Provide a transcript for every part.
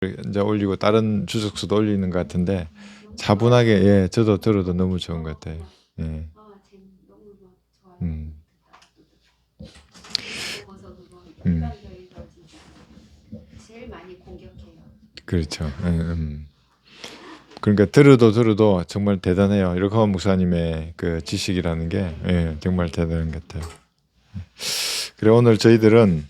이제 올리고 다른 주석수도 올리는 것 같은데 차분하게 예, 저도 들어도 너무 좋은 것 같아요. 예. 음. 음. 그렇죠. 예, 그러니까 들어도 정말 대단해요. 이렇게 목사님의 그 지식이라는 게 예, 정말 대단한 것 같아요. 그래 오늘 저희들은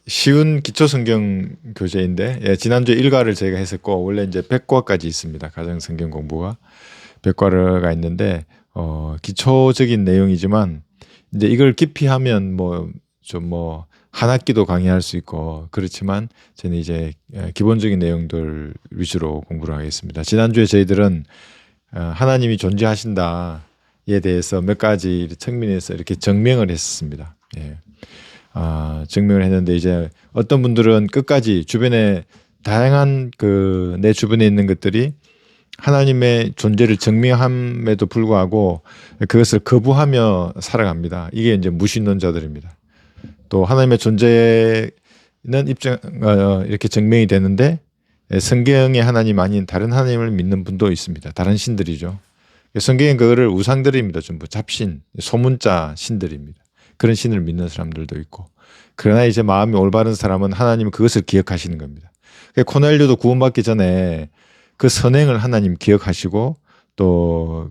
쉬운 기초성경 교재인데 예, 지난주에 일과를 저희가 했었고 원래 이제 백과까지 있습니다. 가정성경 공부가 백과가 있는데 기초적인 내용이지만 이제 이걸 깊이 하면 뭐 한 학기도 강의할 수 있고 그렇지만 저는 이제 기본적인 내용들 위주로 공부를 하겠습니다. 지난주에 저희들은 하나님이 존재하신다에 대해서 몇 가지 측면에서 이렇게 증명을 했습니다. 예. 증명을 했는데 이제 어떤 분들은 끝까지 주변에 다양한 그 내 주변에 있는 것들이 하나님의 존재를 증명함에도 불구하고 그것을 거부하며 살아갑니다. 이게 이제 무신론자들입니다. 또 하나님의 존재는 이렇게 증명이 되는데 성경의 하나님 아닌 다른 하나님을 믿는 분도 있습니다. 다른 신들이죠. 성경은 그거를 우상들입니다. 전부 잡신, 소문자 신들입니다. 그런 신을 믿는 사람들도 있고. 그러나 이제 마음이 올바른 사람은 하나님은 그것을 기억하시는 겁니다. 코넬료도 구원받기 전에 그 선행을 하나님 기억하시고 또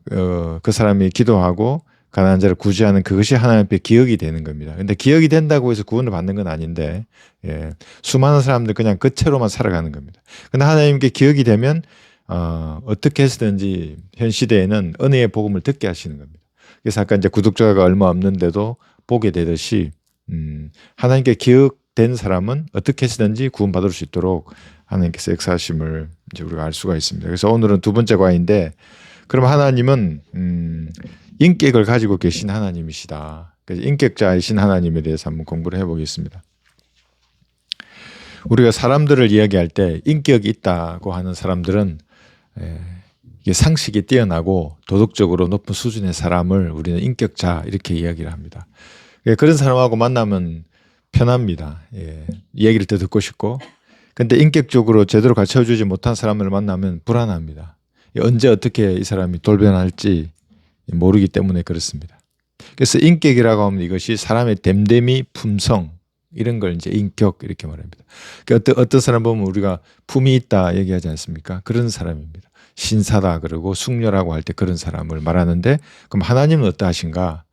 그 사람이 기도하고 가난한 자를 구제하는 그것이 하나님 앞에 기억이 되는 겁니다. 근데 기억이 된다고 해서 구원을 받는 건 아닌데 예, 수많은 사람들 그냥 그 채로만 살아가는 겁니다. 근데 하나님께 기억이 되면 어떻게 해서든지 현 시대에는 은혜의 복음을 듣게 하시는 겁니다. 그래서 아까 이제 구독자가 얼마 없는데도 보게 되듯이 하나님께 기억된 사람은 어떻게 해서든지 구원받을 수 있도록 하나님께서 역사하심을 이제 우리가 알 수가 있습니다. 그래서 오늘은 두 번째 과인데 그럼 하나님은 인격을 가지고 계신 하나님이시다. 그래서 인격자이신 하나님에 대해서 한번 공부를 해보겠습니다. 우리가 사람들을 이야기할 때 인격이 있다고 하는 사람들은 이게 상식이 뛰어나고 도덕적으로 높은 수준의 사람을 우리는 인격자 이렇게 이야기를 합니다. 그런 사람하고 만나면 편합니다. 예, 얘기를 더 듣고 싶고 근데 인격적으로 제대로 갖춰주지 못한 사람을 만나면 불안합니다. 언제 어떻게 이 사람이 돌변할지 모르기 때문에 그렇습니다. 그래서 인격이라고 하면 이것이 사람의 됨됨이, 품성 이런 걸 이제 인격 이렇게 말합니다. 그러니까 어떤 사람 보면 우리가 품이 있다 얘기하지 않습니까? 그런 사람입니다. 신사다 그러고 숙녀라고 할 때 그런 사람을 말하는데 그럼 하나님은 어떠하신가?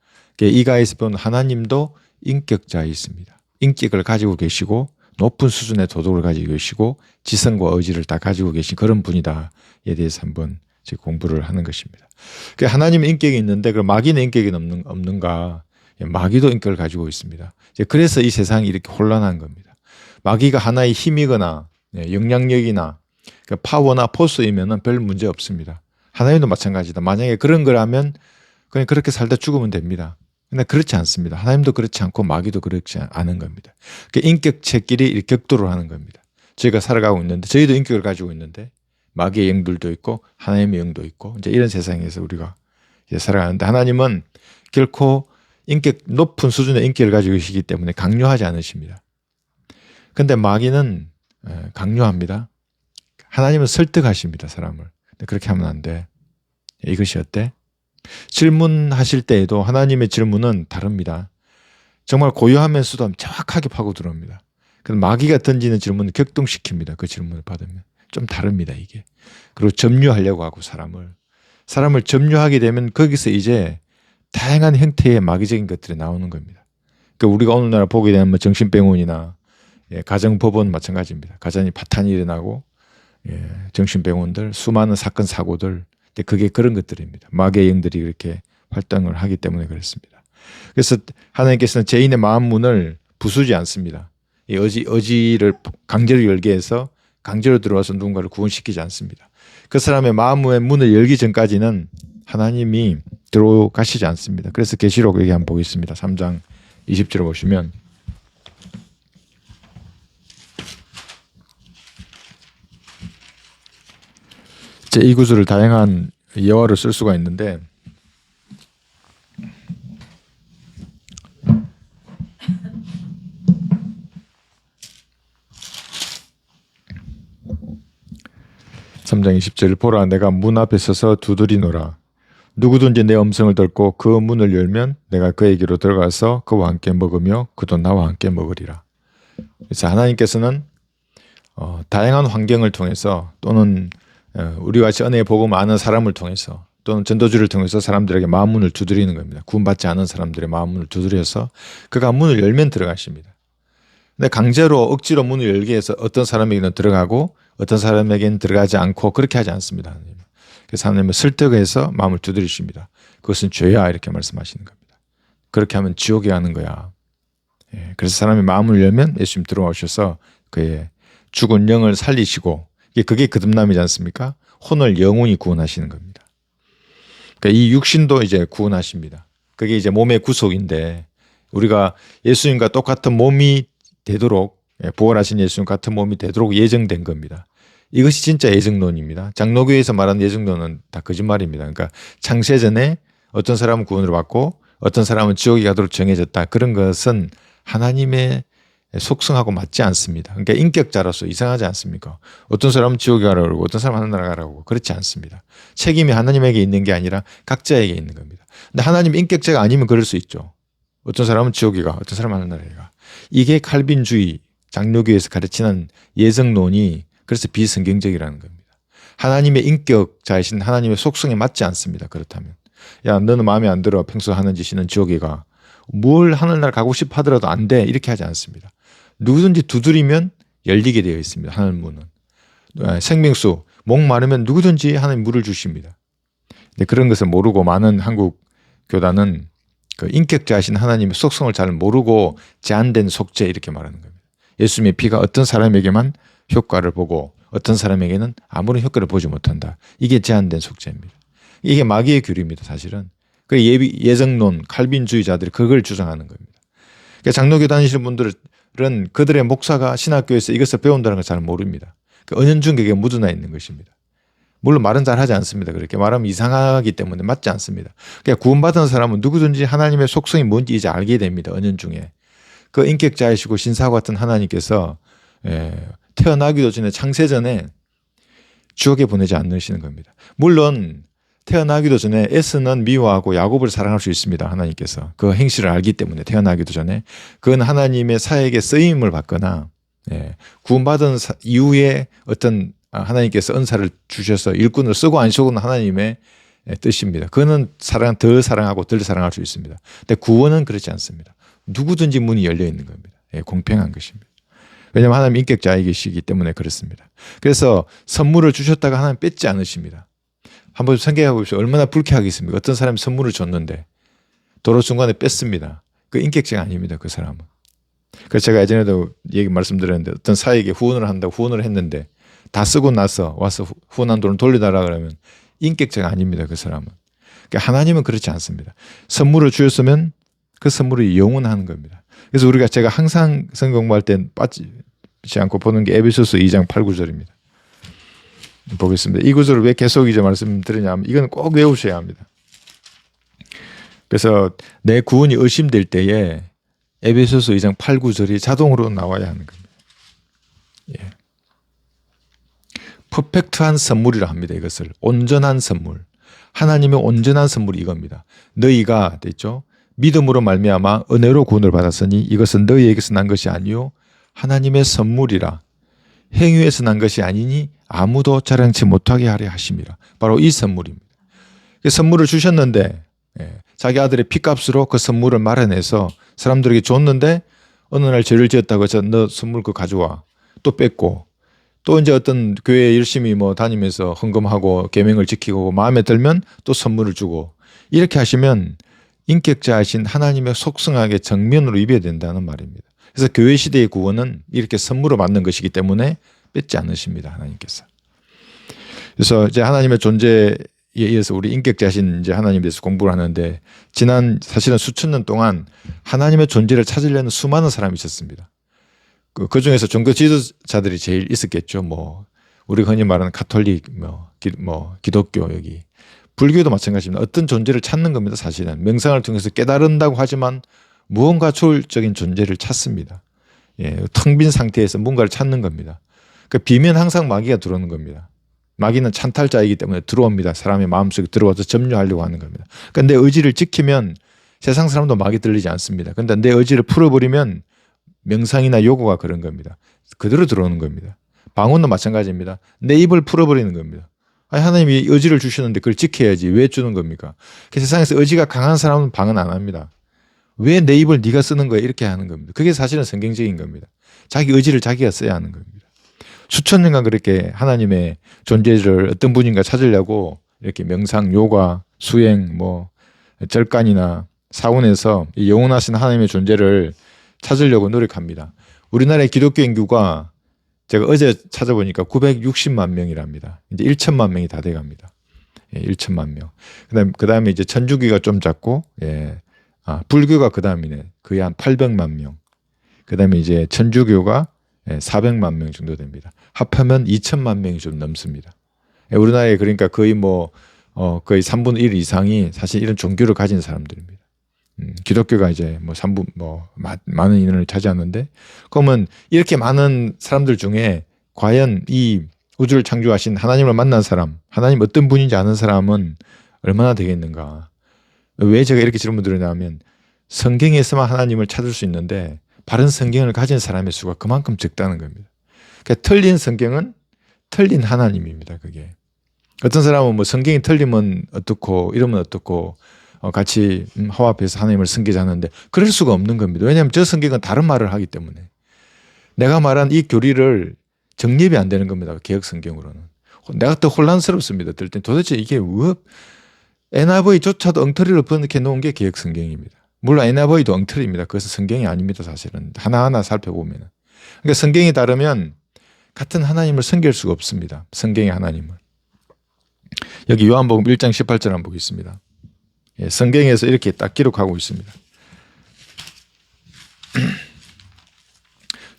이가에서 보면 하나님도 인격자에 있습니다. 인격을 가지고 계시고 높은 수준의 도덕을 가지고 계시고 지성과 의지를 다 가지고 계신 그런 분이다에 대해서 한번 공부를 하는 것입니다. 하나님의 인격이 있는데 그럼 마귀는 인격이 없는가? 마귀도 인격을 가지고 있습니다. 그래서 이 세상이 이렇게 혼란한 겁니다. 마귀가 하나의 힘이거나 영향력이나 파워나 포스이면 별 문제 없습니다. 하나님도 마찬가지다. 만약에 그런 거라면 그냥 그렇게 살다 죽으면 됩니다. 근데 그렇지 않습니다. 하나님도 그렇지 않고 마귀도 그렇지 않은 겁니다. 인격체끼리 이렇게 격돌을 하는 겁니다. 저희가 살아가고 있는데 저희도 인격을 가지고 있는데 마귀의 영들도 있고 하나님의 영도 있고 이제 이런 세상에서 우리가 이제 살아가는데 하나님은 결코 높은 수준의 인격을 가지고 계시기 때문에 강요하지 않으십니다. 근데 마귀는 강요합니다. 하나님은 설득하십니다. 사람을. 근데 그렇게 하면 안 돼. 이것이 어때? 질문하실 때에도 하나님의 질문은 다릅니다. 정말 고요하면서도 정확하게 파고 들어옵니다. 그래서 마귀가 던지는 질문을 격동시킵니다. 그 질문을 받으면. 좀 다릅니다, 이게. 그리고 점유하려고 하고 사람을 점유하게 되면 거기서 이제 다양한 형태의 마귀적인 것들이 나오는 겁니다. 그러니까 우리가 오늘날 보게 되면 정신병원이나 가정법원 마찬가지입니다. 가정이 파탄이 일어나고 정신병원들, 수많은 사건, 사고들 그게 그런 것들입니다. 마귀의 영들이 그렇게 활동을 하기 때문에 그렇습니다. 그래서 하나님께서는 죄인의 마음 문을 부수지 않습니다. 이 의지를 강제로 열게 해서 강제로 들어와서 누군가를 구원시키지 않습니다. 그 사람의 마음의 문을 열기 전까지는 하나님이 들어가시지 않습니다. 그래서 계시록 여기 한번 보겠습니다. 3장 20절을 보시면 이 구절을 다양한 예화로 쓸 수가 있는데 3장 20절 보라 내가 문 앞에 서서 두드리노라. 누구든지 내 음성을 듣고 그 문을 열면 내가 그에게로 들어가서 그와 함께 먹으며 그도 나와 함께 먹으리라. 그래서 하나님께서는 다양한 환경을 통해서 또는 우리와 같이 은혜의 복음을 아는 사람을 통해서 또는 전도주를 통해서 사람들에게 마음 문을 두드리는 겁니다. 구원받지 않은 사람들의 마음 문을 두드려서 그가 문을 열면 들어가십니다. 근데 강제로 억지로 문을 열게 해서 어떤 사람에게는 들어가고 어떤 사람에게는 들어가지 않고 그렇게 하지 않습니다. 하나님. 그래서 하나님은 설득해서 마음을 두드리십니다. 그것은 죄야 이렇게 말씀하시는 겁니다. 그렇게 하면 지옥에 가는 거야. 그래서 사람의 마음을 열면 예수님 들어오셔서 그의 죽은 영을 살리시고 그게 거듭남이지 않습니까? 혼을 영원히 구원하시는 겁니다. 그러니까 이 육신도 이제 구원하십니다. 그게 이제 몸의 구속인데 우리가 예수님과 똑같은 몸이 되도록 부활하신 예수님 같은 몸이 되도록 예정된 겁니다. 이것이 진짜 예정론입니다. 장로교에서 말하는 예정론은 다 거짓말입니다. 그러니까 창세전에 어떤 사람은 구원을 받고 어떤 사람은 지옥에 가도록 정해졌다. 그런 것은 하나님의 속성하고 맞지 않습니다. 그러니까 인격자로서 이상하지 않습니까? 어떤 사람은 지옥에 가라고 그러고 어떤 사람은 하늘나라 가라고 그러고 그렇지 않습니다. 책임이 하나님에게 있는 게 아니라 각자에게 있는 겁니다. 근데 하나님 인격자가 아니면 그럴 수 있죠. 어떤 사람은 지옥에 가, 어떤 사람은 하늘나라에 가. 이게 칼빈주의, 장로교에서 가르치는 예정론이 그래서 비성경적이라는 겁니다. 하나님의 인격자이신 하나님의 속성에 맞지 않습니다. 그렇다면 야 너는 마음에 안 들어 평소 하는 짓이는 지옥에 가. 뭘 하늘나라 가고 싶어 하더라도 안 돼. 이렇게 하지 않습니다. 누구든지 두드리면 열리게 되어 있습니다. 하늘문은. 생명수, 목 마르면 누구든지 하나님 물을 주십니다. 근데 그런 것을 모르고 많은 한국 교단은 그 인격자이신 하나님의 속성을 잘 모르고 제한된 속죄 이렇게 말하는 겁니다. 예수님의 피가 어떤 사람에게만 효과를 보고 어떤 사람에게는 아무런 효과를 보지 못한다. 이게 제한된 속죄입니다. 이게 마귀의 교리입니다. 사실은. 그 예정론, 칼빈주의자들이 그걸 주장하는 겁니다. 그러니까 장로교 다니시는 분들은 그들의 목사가 신학교에서 이것을 배운다는 걸 잘 모릅니다. 그 은연중 그게 묻어나 있는 것입니다. 물론 말은 잘 하지 않습니다. 그렇게 말하면 이상하기 때문에 맞지 않습니다. 그러니까 구원받은 사람은 누구든지 하나님의 속성이 뭔지 이제 알게 됩니다. 은연중에. 그 인격자이시고 신사와 같은 하나님께서 태어나기도 전에 창세전에 지옥에 보내지 않으시는 겁니다. 물론 태어나기도 전에 에스는 미워하고 야곱을 사랑할 수 있습니다. 하나님께서 그 행실을 알기 때문에 태어나기도 전에 그건 하나님의 사역에 쓰임을 받거나 구원받은 이후에 어떤 하나님께서 은사를 주셔서 일꾼을 쓰고 안 쓰고는 하나님의 뜻입니다. 그거는 덜 사랑하고 덜 사랑할 수 있습니다. 근데 구원은 그렇지 않습니다. 누구든지 문이 열려 있는 겁니다. 공평한 것입니다. 왜냐하면 하나님 인격자이시기 때문에 그렇습니다. 그래서 선물을 주셨다가 하나님 뺏지 않으십니다. 한번 생각해 보십시오. 얼마나 불쾌하겠습니까? 어떤 사람이 선물을 줬는데 도로 중간에 뺐습니다. 그 인격자가 아닙니다. 그 사람은. 그래서 제가 예전에도 말씀드렸는데 어떤 사에게 후원을 한다고 후원을 했는데 다 쓰고 나서 와서 후원한 돈을 돌려달라 그러면 인격자가 아닙니다. 그 사람은. 그러니까 하나님은 그렇지 않습니다. 선물을 주셨으면 그 선물이 영원한 겁니다. 그래서 우리가 제가 항상 성경 공부할 때 빠지지 않고 보는 게 에베소서 2장 8, 9절입니다. 보겠습니다. 이 구절을 왜 계속 이제 말씀드리냐면 이건 꼭 외우셔야 합니다. 그래서 내 구원이 의심될 때에 에베소서 2장 8, 9절이 자동으로 나와야 하는 겁니다. 퍼펙트한 선물이라 합니다. 이것을 온전한 선물. 하나님의 온전한 선물이 이겁니다. 너희가 됐죠? 믿음으로 말미암아 은혜로 구원을 받았으니 이것은 너희에게서 난 것이 아니요 하나님의 선물이라. 행위에서 난 것이 아니니 아무도 자랑치 못하게 하려 하심이라. 바로 이 선물입니다. 그 선물을 주셨는데 자기 아들의 피값으로 그 선물을 마련해서 사람들에게 줬는데 어느 날 죄를 지었다고 해서 너 선물 그거 가져와. 또 뺏고 또 이제 어떤 교회에 열심히 다니면서 헌금하고 계명을 지키고 마음에 들면 또 선물을 주고 이렇게 하시면 인격자이신 하나님의 속성하게 정면으로 입어야 된다는 말입니다. 그래서 교회 시대의 구원은 이렇게 선물을 받는 것이기 때문에 뺏지 않으십니다. 하나님께서. 그래서 이제 하나님의 존재에 의해서 우리 인격자신 이제 하나님에 대해서 공부를 하는데 지난 사실은 수천 년 동안 하나님의 존재를 찾으려는 수많은 사람이 있었습니다. 그 중에서 종교 지도자들이 제일 있었겠죠. 우리가 흔히 말하는 가톨릭, 기독교 여기. 불교도 마찬가지입니다. 어떤 존재를 찾는 겁니다. 사실은 명상을 통해서 깨달은다고 하지만 무언가 초월적인 존재를 찾습니다. 텅 빈 상태에서 뭔가를 찾는 겁니다. 비면 항상 마귀가 들어오는 겁니다. 마귀는 찬탈자이기 때문에 들어옵니다. 사람의 마음속에 들어와서 점유하려고 하는 겁니다. 그러니까 내 의지를 지키면 세상 사람도 마귀 들리지 않습니다. 그런데 내 의지를 풀어버리면 명상이나 요구가 그런 겁니다. 그대로 들어오는 겁니다. 방언도 마찬가지입니다. 내 입을 풀어버리는 겁니다. 아니, 하나님이 의지를 주셨는데 그걸 지켜야지 왜 주는 겁니까? 그 세상에서 의지가 강한 사람은 방언 안 합니다. 왜 내 입을 네가 쓰는 거야? 이렇게 하는 겁니다. 그게 사실은 성경적인 겁니다. 자기 의지를 자기가 써야 하는 겁니다. 수천 년간 그렇게 하나님의 존재를 어떤 분인가 찾으려고 이렇게 명상, 요가, 수행, 절간이나 사원에서 이 영원하신 하나님의 존재를 찾으려고 노력합니다. 우리나라의 기독교 인구가 제가 어제 찾아보니까 960만 명이랍니다. 이제 1천만 명이 다 돼갑니다. 1천만 명. 그다음에 이제 천주교가 좀 작고, 불교가 그다음이네. 거의 한 800만 명. 그다음에 이제 천주교가 400만 명 정도 됩니다. 합하면 2천만 명이 좀 넘습니다. 우리나라에 그러니까 거의 거의 3분의 1 이상이 사실 이런 종교를 가진 사람들입니다. 기독교가 이제 3분 많은 인원을 차지하는데, 그러면 이렇게 많은 사람들 중에 과연 이 우주를 창조하신 하나님을 만난 사람, 하나님 어떤 분인지 아는 사람은 얼마나 되겠는가? 왜 제가 이렇게 질문 드리냐면 성경에서만 하나님을 찾을 수 있는데 바른 성경을 가진 사람의 수가 그만큼 적다는 겁니다. 그러니까 틀린 성경은 틀린 하나님입니다. 그게 어떤 사람은 성경이 틀리면 어떻고 이러면 어떻고 같이 화합해서 하나님을 섬기자는데 그럴 수가 없는 겁니다. 왜냐하면 저 성경은 다른 말을 하기 때문에 내가 말한 이 교리를 정립이 안 되는 겁니다. 개혁 성경으로는. 내가 더 혼란스럽습니다. 들 때 도대체 이게 NIV조차도 엉터리를 번역해 놓은 게 개혁 성경입니다. 물론 NIV도 엉터리입니다. 그것은 성경이 아닙니다. 사실은 하나하나 살펴보면. 그러니까 성경이 다르면 같은 하나님을 섬길 수가 없습니다. 성경의 하나님을. 여기 요한복음 1장 18절 한번 보겠습니다. 성경에서 이렇게 딱 기록하고 있습니다.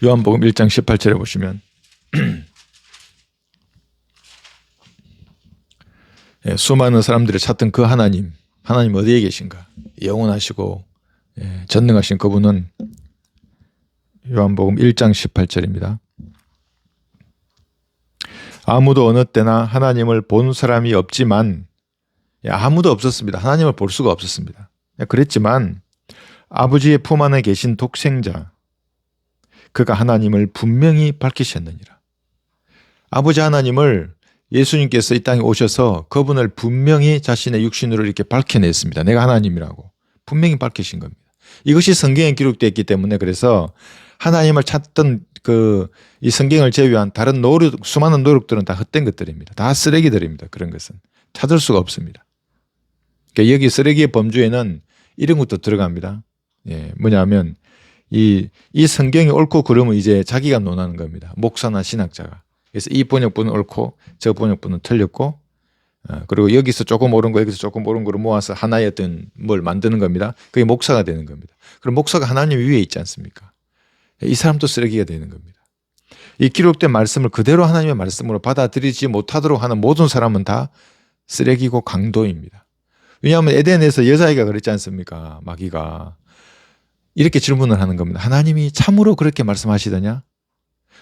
요한복음 1장 18절에 보시면 수많은 사람들이 찾던 그 하나님 어디에 계신가? 영원하시고 전능하신 그분은 요한복음 1장 18절입니다. 아무도 어느 때나 하나님을 본 사람이 없지만, 아무도 없었습니다. 하나님을 볼 수가 없었습니다. 그랬지만 아버지의 품 안에 계신 독생자, 그가 하나님을 분명히 밝히셨느니라. 아버지 하나님을 예수님께서 이 땅에 오셔서 그분을 분명히 자신의 육신으로 이렇게 밝혀냈습니다. 내가 하나님이라고 분명히 밝히신 겁니다. 이것이 성경에 기록되어 있기 때문에, 그래서 하나님을 찾던 이 성경을 제외한 다른 수많은 노력들은 다 헛된 것들입니다. 다 쓰레기들입니다. 그런 것은 찾을 수가 없습니다. 그러니까 여기 쓰레기의 범주에는 이런 것도 들어갑니다. 뭐냐면 이 성경이 옳고 그름은 이제 자기가 논하는 겁니다. 목사나 신학자가. 그래서 이 번역본은 옳고 저 번역본은 틀렸고, 그리고 여기서 조금 옳은 거 여기서 조금 옳은 거를 모아서 하나의 어떤 뭘 만드는 겁니다. 그게 목사가 되는 겁니다. 그럼 목사가 하나님 위에 있지 않습니까? 이 사람도 쓰레기가 되는 겁니다. 이 기록된 말씀을 그대로 하나님의 말씀으로 받아들이지 못하도록 하는 모든 사람은 다 쓰레기고 강도입니다. 왜냐하면 에덴에서 여자아이가 그랬지 않습니까? 마귀가 이렇게 질문을 하는 겁니다. 하나님이 참으로 그렇게 말씀하시더냐?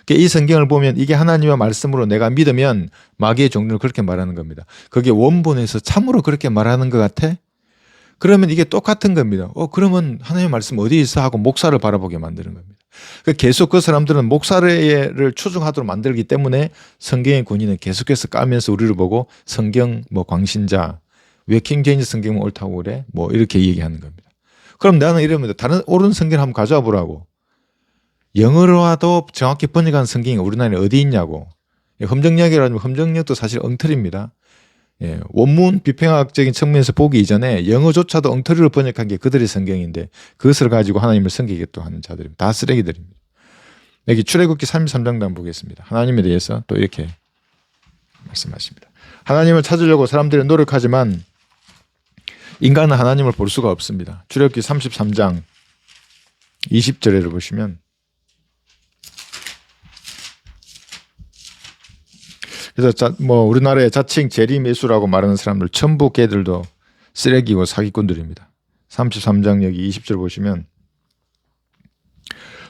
이 성경을 보면 이게 하나님의 말씀으로 내가 믿으면 마귀의 종류를 그렇게 말하는 겁니다. 그게 원본에서 참으로 그렇게 말하는 것 같아? 그러면 이게 똑같은 겁니다. 그러면 하나님의 말씀 어디 있어? 하고 목사를 바라보게 만드는 겁니다. 계속 그 사람들은 목사를 추종하도록 만들기 때문에 성경의 권위는 계속해서 까면서 우리를 보고 성경 광신자, 왜 킹제임스 성경은 옳다고 그래? 이렇게 얘기하는 겁니다. 그럼 나는 이러면 다른 옳은 성경 한번 가져와 보라고. 영어로라도 정확히 번역한 성경이 우리나라에 어디 있냐고. 험정역이라면 험정역도 사실 엉터리입니다. 원문 비평학적인 측면에서 보기 이전에 영어조차도 엉터리로 번역한 게 그들의 성경인데 그것을 가지고 하나님을 섬기겠다 하는 자들입니다. 다 쓰레기들입니다. 여기 출애굽기 33장도 한번 보겠습니다. 하나님에 대해서 또 이렇게 말씀하십니다. 하나님을 찾으려고 사람들이 노력하지만 인간은 하나님을 볼 수가 없습니다. 출애굽기 33장 20절에를 보시면, 그래서 우리나라의 자칭 재림예수라고 말하는 사람들 전부 걔들도 쓰레기고 사기꾼들입니다. 33장 여기 20절 보시면,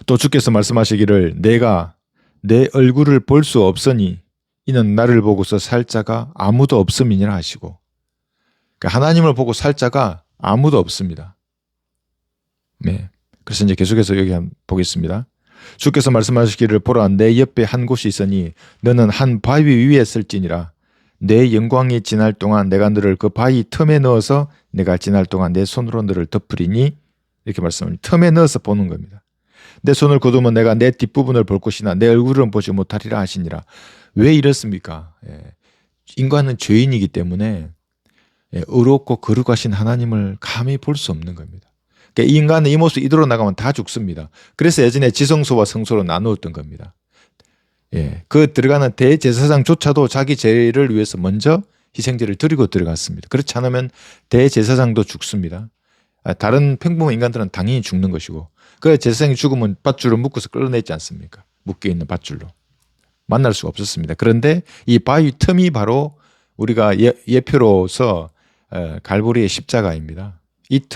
또 주께서 말씀하시기를 내가 내 얼굴을 볼 수 없으니 이는 나를 보고서 살 자가 아무도 없음이니라 하시고, 그러니까 하나님을 보고 살 자가 아무도 없습니다. 네. 그래서 이제 계속해서 여기 한번 보겠습니다. 주께서 말씀하시기를 보라 내 옆에 한 곳이 있으니 너는 한 바위 위에 설지니라. 내 영광이 지날 동안 내가 너를 그 바위 틈에 넣어서 내가 지날 동안 내 손으로 너를 덮으리니, 이렇게 말씀합니다. 틈에 넣어서 보는 겁니다. 내 손을 거두면 내가 내 뒷부분을 볼 것이나 내 얼굴은 보지 못하리라 하시니라. 왜 이렇습니까? 인간은 죄인이기 때문에 의롭고 거룩하신 하나님을 감히 볼 수 없는 겁니다. 그러니까 이 인간은 이 모습 이대로 나가면 다 죽습니다. 그래서 예전에 지성소와 성소로 나누었던 겁니다. 그 들어가는 대제사장조차도 자기 죄를 위해서 먼저 희생제를 드리고 들어갔습니다. 그렇지 않으면 대제사장도 죽습니다. 다른 평범한 인간들은 당연히 죽는 것이고, 그 제사장이 죽으면 밧줄로 묶어서 끌어내지 않습니까? 묶여있는 밧줄로. 만날 수가 없었습니다. 그런데 이 바위 틈이 바로 우리가 예표로서 갈보리의 십자가입니다. 이 틈